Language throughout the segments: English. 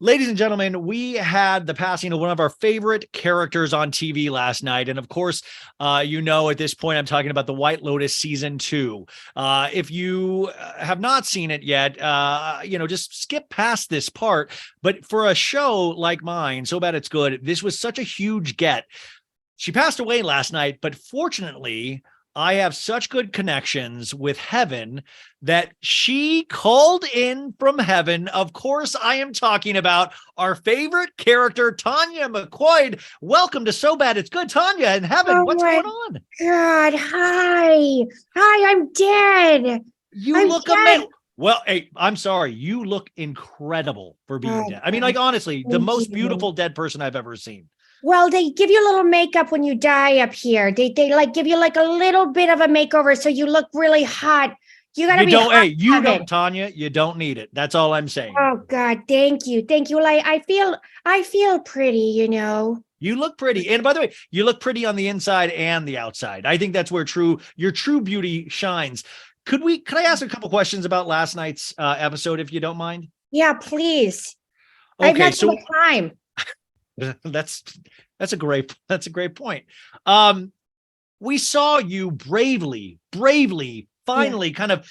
Ladies and gentlemen, we had the passing of one of our favorite characters on TV last night. And of course, at this point, I'm talking about the White Lotus season 2. If you have not seen it yet, just skip past this part. But for a show like mine, So Bad It's Good, this was such a huge get. She passed away last night, but fortunately, I have such good connections with heaven that she called in from heaven. Of course, I am talking about our favorite character, Tanya McQuoid. Welcome to So Bad It's Good, Tanya in heaven. What's going on? God, hi, I'm dead. You look amazing. Well, hey, I'm sorry. You look incredible for being dead. I mean, like, honestly, the most beautiful dead person I've ever seen. Well, they give you a little makeup when you die up here. They like give you like a little bit of a makeover so you look really hot. You gotta be hot. Hey, you don't, Tanya. You don't need it. That's all I'm saying. Oh God, thank you. Well, I feel pretty, you know. You look pretty. And by the way, you look pretty on the inside and the outside. I think that's where your true beauty shines. Could I ask a couple questions about last night's episode, if you don't mind? Yeah, please. Okay, I have not so much time. That's a great point. We saw you bravely finally kind of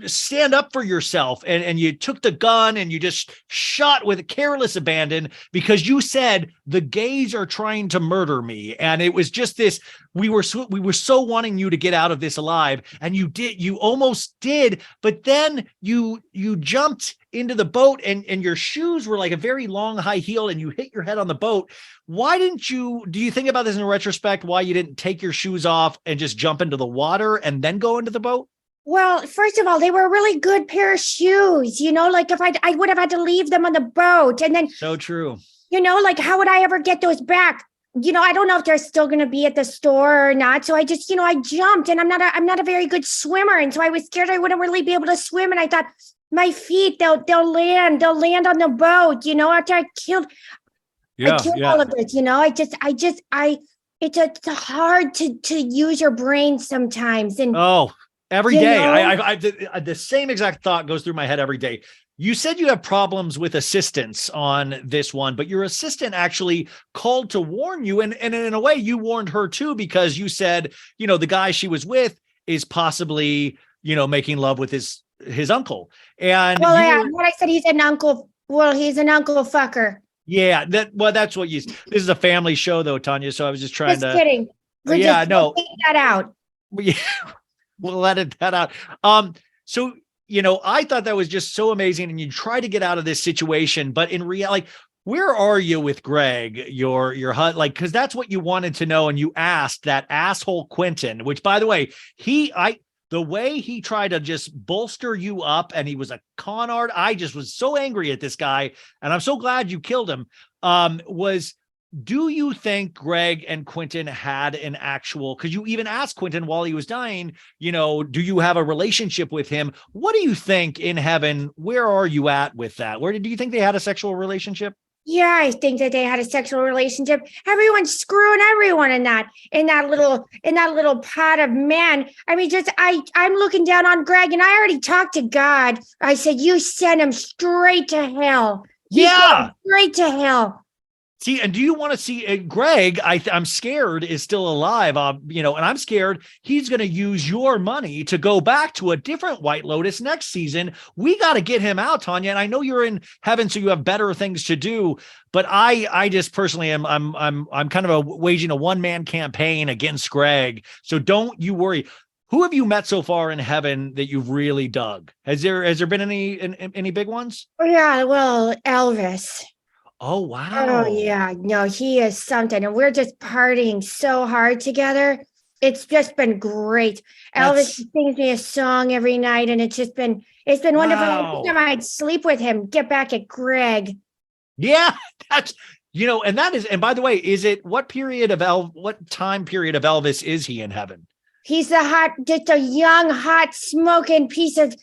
stand up for yourself, and you took the gun and you just shot with careless abandon because you said the gays are trying to murder me. And it was just this, we were so wanting you to get out of this alive, and you almost did, but then you jumped into the boat and your shoes were like a very long high heel and you hit your head on the boat. Why didn't you, do you think about this in retrospect, why you didn't take your shoes off and just jump into the water and then go into the boat? Well, first of all, they were a really good pair of shoes, like if I would have had to leave them on the boat. And then so true, like how would I ever get those back? I don't know if they're still going to be at the store or not. So I just, I jumped, and I'm not a very good swimmer. And so I was scared I wouldn't really be able to swim. And I thought my feet, they'll land on the boat, after I killed all of this, it's hard to use your brain sometimes. And every day, I the same exact thought goes through my head every day. You said you have problems with assistants on this one, but your assistant actually called to warn you. And in a way, you warned her too, because you said, the guy she was with is possibly, making love with his uncle. And what I said, he's an uncle. Well, he's an uncle fucker. Yeah, that's what this is a family show though, Tanya. So I was just trying just kidding. We'll take that out. Yeah, we'll edit that out. So, I thought that was just so amazing. And you try to get out of this situation, but in reality, where are you with Greg, your HUD? Like, cause that's what you wanted to know. And you asked that asshole Quentin, which by the way, the way he tried to just bolster you up, and he was a con art. I just was so angry at this guy, and I'm so glad you killed him. Do you think Greg and Quentin had an actual, because you even asked Quentin while he was dying, do you have a relationship with him? What do you think in heaven? Where are you at with that? Do you think they had a sexual relationship? Yeah, I think that they had a sexual relationship. Everyone's screwing everyone in that little pot of man. I mean, I'm looking down on Greg, and I already talked to God. I said, you send him straight to hell. Straight to hell. See, and do you want to see Greg? I'm scared is still alive, and I'm scared he's going to use your money to go back to a different White Lotus next season. We got to get him out, Tanya. And I know you're in heaven, so you have better things to do. But I just personally I'm kind of waging a one-man campaign against Greg. So don't you worry. Who have you met so far in heaven that you've really dug? Has there been any big ones? Yeah, well, Elvis. Oh, wow. Oh, yeah. No, he is something. And we're just partying so hard together. It's just been great. Elvis sings me a song every night, and it's been wonderful. Every time I'd sleep with him, get back at Greg. Yeah, that's, and by the way, what time period of Elvis is he in heaven? He's just a young, hot, smoking piece of,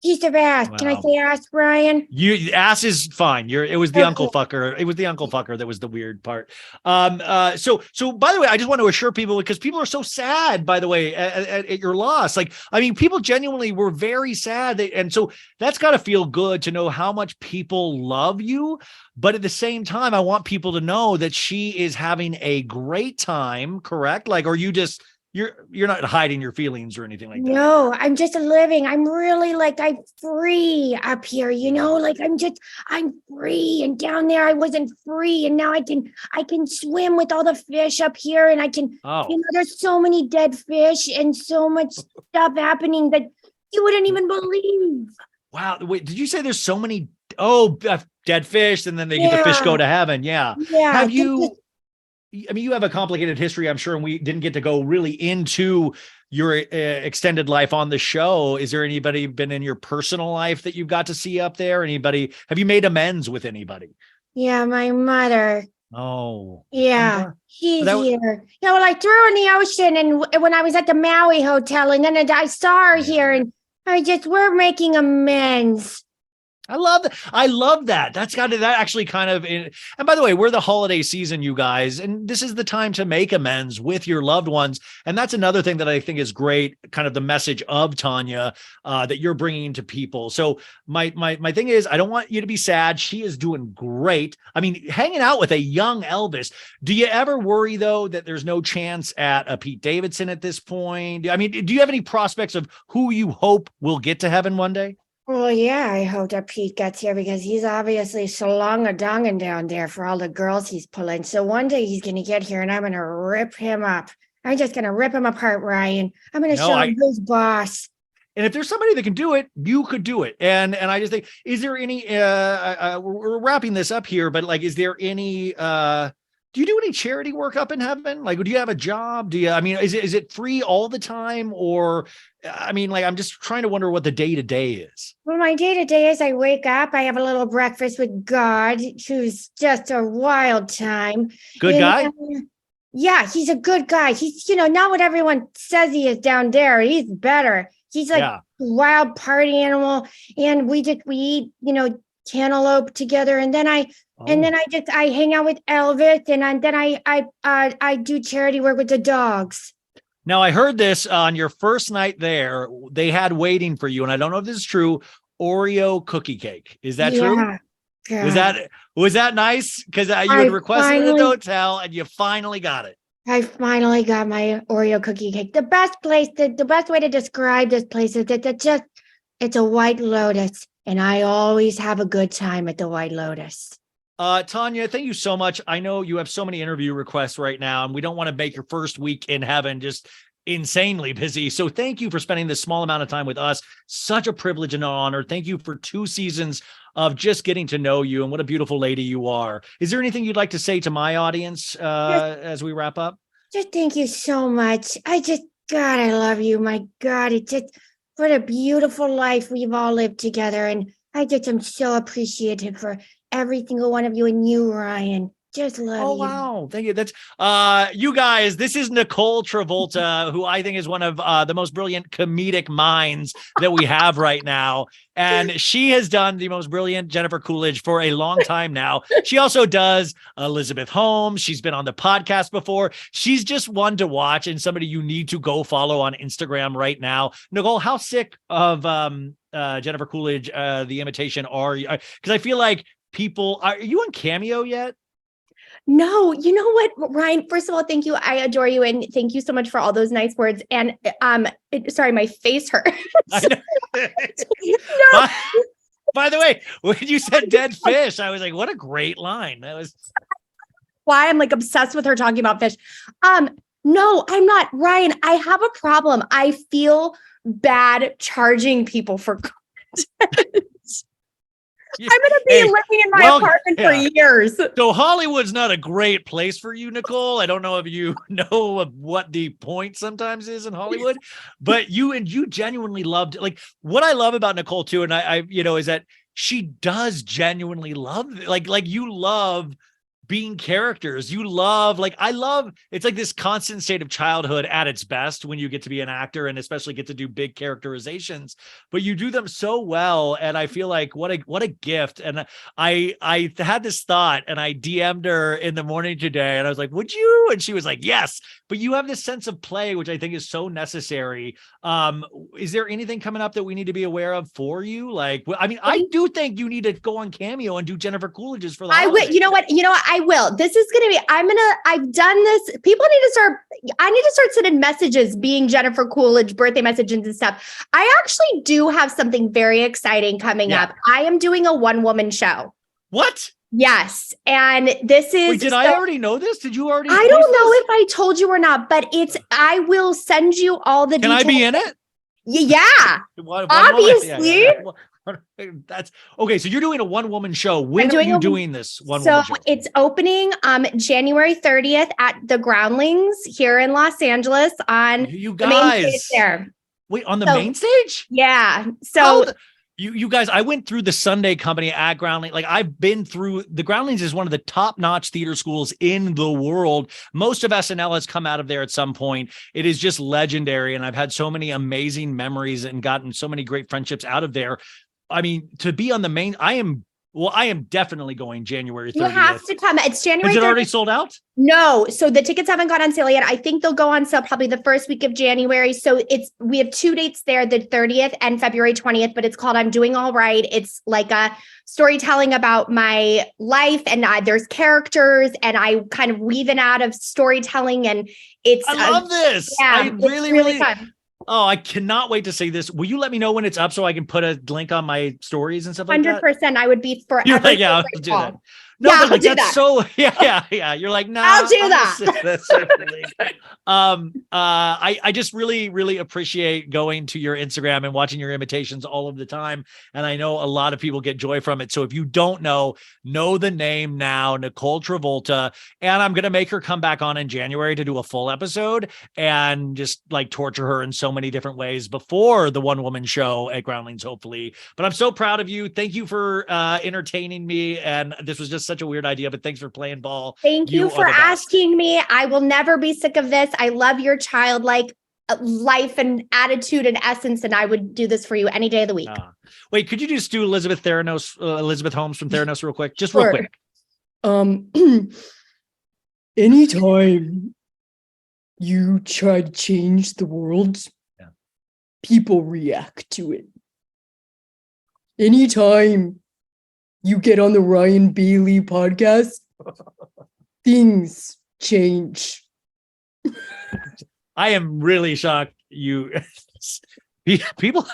He's the best. Can I Wow. say ass, Brian? You ass is fine. It was the uncle Okay. fucker. It was the uncle fucker that was the weird part. So by the way, I just want to assure people because people are so sad, by the way, at your loss. Like, I mean, people genuinely were very sad. And so that's got to feel good to know how much people love you. But at the same time, I want people to know that she is having a great time, correct? Like, or you just you're not hiding your feelings or anything like that. No, I'm just living. I'm really like I'm free up here, like I'm free. And down there I wasn't free. And now I can swim with all the fish up here and I can, Oh, there's so many dead fish and so much stuff happening that you wouldn't even believe. wow. Wait, did you say there's so many dead fish and then the fish go Yeah. to heaven? Yeah. Yeah. Have you I mean, you have a complicated history, I'm sure, and we didn't get to go really into your extended life on the show. Is there anybody been in your personal life that you've got to see up there? Anybody? Have you made amends with anybody? Yeah, my mother. Oh, Yeah, she's that was, here. Yeah, well, I threw her in the ocean, and when I was at the Maui hotel, and then I saw her yeah. here, and we're making amends. I love that. I love that. That actually kind of, and by the way, we're the holiday season, you guys, and this is the time to make amends with your loved ones. And that's another thing that I think is great, kind of the message of Tanya that you're bringing to people. So my thing is, I don't want you to be sad. She is doing great. I mean, hanging out with a young Elvis. Do you ever worry though that there's no chance at a Pete Davidson at this point? I mean, do you have any prospects of who you hope will get to heaven one day? Well, yeah, I hope that Pete gets here because he's obviously salong-a-donging down there for all the girls he's pulling. So one day he's going to get here and I'm going to rip him up. I'm just going to rip him apart, Ryan. I'm going to show him who's boss. And if there's somebody that can do it, you could do it. And I just think, is there any, we're wrapping this up here, but like, is there any, do you do any charity work up in heaven? Like, do you have a job? I mean, is it free all the time? Or, I mean, like, I'm just trying to wonder what the day to day is. Well, my day to day is I wake up, I have a little breakfast with God, who's just a wild time. Good guy? Yeah, he's a good guy. He's, not what everyone says he is down there. He's better. He's like a wild party animal. And we eat, cantaloupe together. And then I hang out with Elvis and then I do charity work with the dogs. Now, I heard this on your first night there. They had waiting for you, and I don't know if this is true. Oreo cookie cake. Is that true? God. Was that nice? Because you had requested it at the hotel, and you finally got it. I finally got my Oreo cookie cake. The best place, the best way to describe this place is that it's a White Lotus, and I always have a good time at the White Lotus. Tanya, thank you so much. I know you have so many interview requests right now, and we don't want to make your first week in heaven just insanely busy. So thank you for spending this small amount of time with us. Such a privilege and an honor. Thank you for 2 seasons of just getting to know you and what a beautiful lady you are. Is there anything you'd like to say to my audience as we wrap up? Just thank you so much. God, I love you. My God, what a beautiful life we've all lived together. And I just am so appreciative for every single one of you and you, Ryan. Just love you. Oh, wow. Thank you. That's you guys. This is Nicole Travolta, who I think is one of the most brilliant comedic minds that we have right now. And she has done the most brilliant Jennifer Coolidge for a long time now. She also does Elizabeth Holmes. She's been on the podcast before. She's just one to watch and somebody you need to go follow on Instagram right now. Nicole, how sick of Jennifer Coolidge, The Imitation are you? Because I feel like are you on Cameo yet? No, you know what, Ryan? First of all, thank you. I adore you, and thank you so much for all those nice words. And sorry, my face hurts. No. By the way, when you said dead fish, I was like, "What a great line!" That was why I'm like obsessed with her talking about fish. No, I'm not, Ryan. I have a problem. I feel bad charging people for content. I'm going to be living in my apartment for years. So Hollywood's not a great place for you, Nicole. I don't know if you know of what the point sometimes is in Hollywood, but you genuinely loved, like, what I love about Nicole too. And I is that she does genuinely love, like you love being characters. You love, like, I love, it's like this constant state of childhood at its best when you get to be an actor and especially get to do big characterizations, but you do them so well. And I feel like what a gift. And I had this thought and I DM'd her in the morning today and I was like, would you? And she was like, yes, but you have this sense of play, which I think is so necessary. Is there anything coming up that we need to be aware of for you? Like, I mean, I do think you need to go on Cameo and do Jennifer Coolidge's for the I will. You know what? I will. This is going to be, I've done this. People need to start, I need to start sending messages being Jennifer Coolidge, birthday messages and stuff. I actually do have something very exciting coming up. I am doing a one-woman show. What? Yes. And this is. Wait, did I already know this? Did you already? I don't know if I told you or not, but I will send you all the details. Can I be in it? Yeah. Obviously. That's okay. So you're doing a one-woman show. When are you doing this one-woman show? So it's opening January 30th at the Groundlings here in Los Angeles on you the main stage guys there. Wait, on the main stage? Yeah. So you guys, I went through the Sunday Company at Groundlings. Like, I've been through the Groundlings is one of the top-notch theater schools in the world. Most of SNL has come out of there at some point. It is just legendary. And I've had so many amazing memories and gotten so many great friendships out of there. I mean, to be on the main, I am definitely going January 30th. You have to come. It's January 30th. Is it already sold out? No. So the tickets haven't gone on sale yet. I think they'll go on sale probably the first week of January. So we have 2 dates there, the 30th and February 20th, but it's called I'm Doing All Right. It's like a storytelling about my life, and there's characters, and I kind of weave in out of storytelling, and I love this. Yeah, I really fun. Oh, I cannot wait to see this. Will you let me know when it's up so I can put a link on my stories and stuff like that? 100%. I would be forever. You're like, yeah, I'll do that. No, yeah, but like, do that's that. so yeah. You're like, nah, I'll do that. That's certainly. I just really appreciate going to your Instagram and watching your imitations all of the time. And I know a lot of people get joy from it. So if you don't know the name now, Nicole Travolta. And I'm going to make her come back on in January to do a full episode and just like torture her in so many different ways before the one-woman show at Groundlings, hopefully. But I'm so proud of you. Thank you for entertaining me. And this was just such a weird idea, but thanks for playing ball. Thank you for asking me. I will never be sick of this. I love your childlike life and attitude and essence, and I would do this for you any day of the week. Wait, could you just do Elizabeth Holmes from Theranos real quick? Just real quick. Anytime you try to change the world, people react to it. Anytime you get on the Ryan Bailey podcast, things change. I am really shocked people,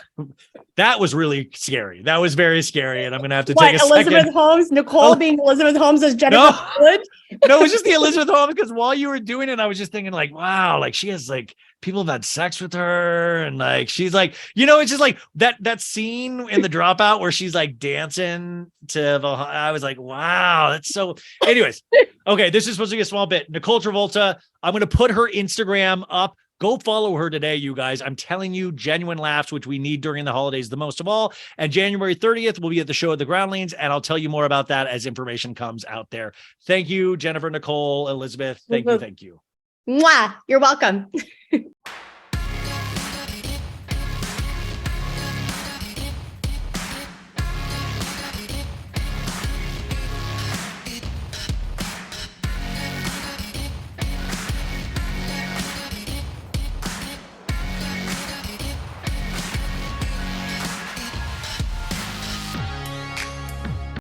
that was really scary. That was very scary. And I'm going to have to take a Elizabeth second. Holmes, Nicole being Elizabeth Holmes as Jennifer Coolidge? No, it was just the Elizabeth Holmes, because while you were doing it, I was just thinking like, wow, like she has like, people have had sex with her. And like, she's like, it's just like that scene in The Dropout where she's like dancing to I was like, wow, that's so, anyways. Okay. This is supposed to be a small bit. Nicole Travolta. I'm going to put her Instagram up. Go follow her today, you guys. I'm telling you, genuine laughs, which we need during the holidays the most of all. And January 30th, we'll be at the show at the Groundlings, and I'll tell you more about that as information comes out there. Thank you, Jennifer, Nicole, Elizabeth. Thank you. Mwah. You're welcome.